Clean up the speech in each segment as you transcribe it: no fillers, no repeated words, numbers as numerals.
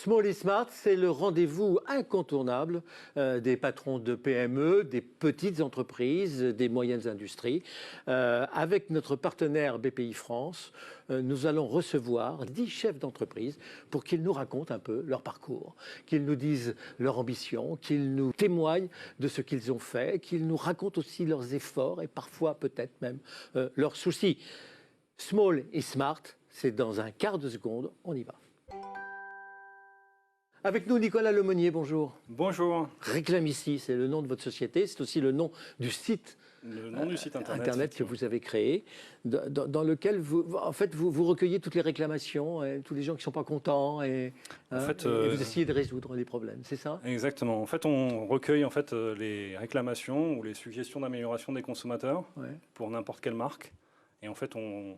Small et Smart, c'est le rendez-vous incontournable des patrons de PME, des petites entreprises, des moyennes industries. Avec notre partenaire BPI France, nous allons recevoir 10 chefs d'entreprise pour qu'ils nous racontent un peu leur parcours, qu'ils nous disent leur ambition, qu'ils nous témoignent de ce qu'ils ont fait, qu'ils nous racontent aussi leurs efforts et parfois peut-être même leurs soucis. Small et Smart, c'est dans un quart de seconde, on y va. Avec nous, Nicolas Lemonnier, bonjour. Bonjour. Réclame ici, c'est le nom de votre société, c'est aussi le nom du site. Le nom du site internet que vous avez créé, dans lequel vous recueillez toutes les réclamations, et tous les gens qui ne sont pas contents, et vous essayez de résoudre les problèmes, c'est ça? Exactement. En fait, on recueille les réclamations ou les suggestions d'amélioration des consommateurs pour n'importe quelle marque. Et en fait, on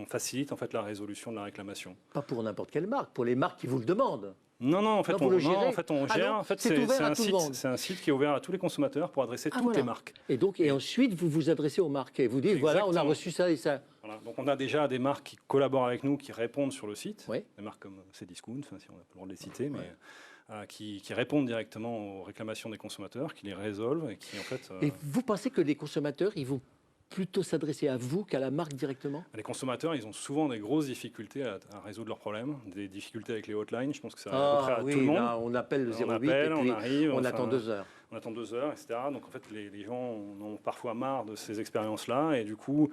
facilite la résolution de la réclamation. Pas pour n'importe quelle marque, pour les marques qui vous le demandent. Non, on gère. C'est un site qui est ouvert à tous les consommateurs pour adresser toutes les marques. Et ensuite, vous vous adressez aux marques et vous dites, voilà, on a reçu ça et ça. Voilà. Donc on a déjà des marques qui collaborent avec nous, qui répondent sur le site. Oui. Des marques comme Cdiscount, si on a pas le droit de les citer, mais qui répondent directement aux réclamations des consommateurs, qui les résolvent et qui en fait... Et vous pensez que les consommateurs, ils vont plutôt s'adresser à vous qu'à la marque directement? Les consommateurs, ils ont souvent des grosses difficultés à résoudre leurs problèmes, des difficultés avec les hotlines. Je pense que ça arrive à peu près à tout le monde. Là, on appelle le 08 on arrive, on attend 2 heures. On attend 2 heures, etc. Donc en fait, les gens ont parfois marre de ces expériences-là et du coup,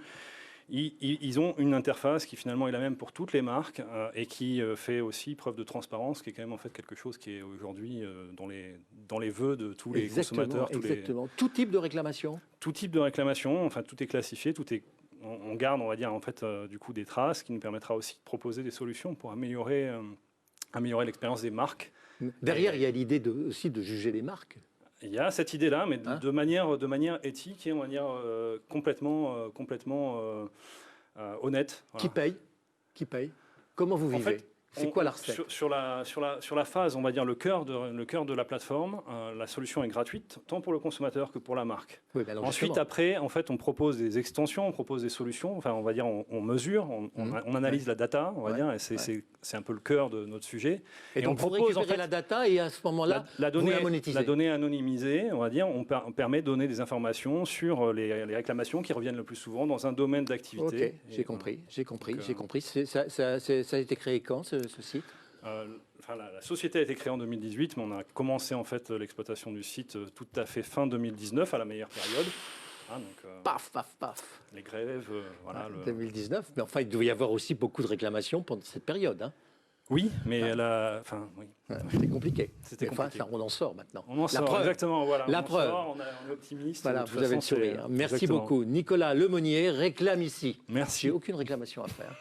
ils ont une interface qui finalement est la même pour toutes les marques et qui fait aussi preuve de transparence, qui est quand même en fait quelque chose qui est aujourd'hui dans les vœux de tous les consommateurs. Exactement. Tout type de réclamation. Tout type de réclamation, enfin tout est classifié, on garde, on va dire, en fait, du coup, des traces qui nous permettra aussi de proposer des solutions pour améliorer l'expérience des marques. Derrière, il y a l'idée aussi de juger les marques. Il y a cette idée-là, mais de manière éthique et on va dire complètement honnête. Voilà. Qui paye? Comment vous vivez? C'est quoi la recette? Sur la phase, on va dire le cœur de la plateforme, la solution est gratuite, tant pour le consommateur que pour la marque. Oui, alors ensuite, après, en fait, on propose des extensions, on propose des solutions. Enfin, on va dire, on mesure, on analyse la data, on va dire, et c'est un peu le cœur de notre sujet. Et donc, on propose en fait la data et à ce moment-là, vous la monétisez. La donnée anonymisée, on va dire, on permet de donner des informations sur les réclamations qui reviennent le plus souvent dans un domaine d'activité. Ok, j'ai compris. Ça a été créé quand, ce site? La société a été créée en 2018, mais on a commencé en fait l'exploitation du site tout à fait fin 2019, à la meilleure période. Paf. Les grèves, voilà. 2019, mais enfin, il devait y avoir aussi beaucoup de réclamations pendant cette période. Hein. Oui, mais c'était compliqué. On en sort maintenant. On en sort, exactement. Voilà, la preuve. On est optimiste. Voilà, vous avez le sourire. Merci beaucoup. Nicolas Lemonnier réclame ici. Merci. J'ai aucune réclamation à faire.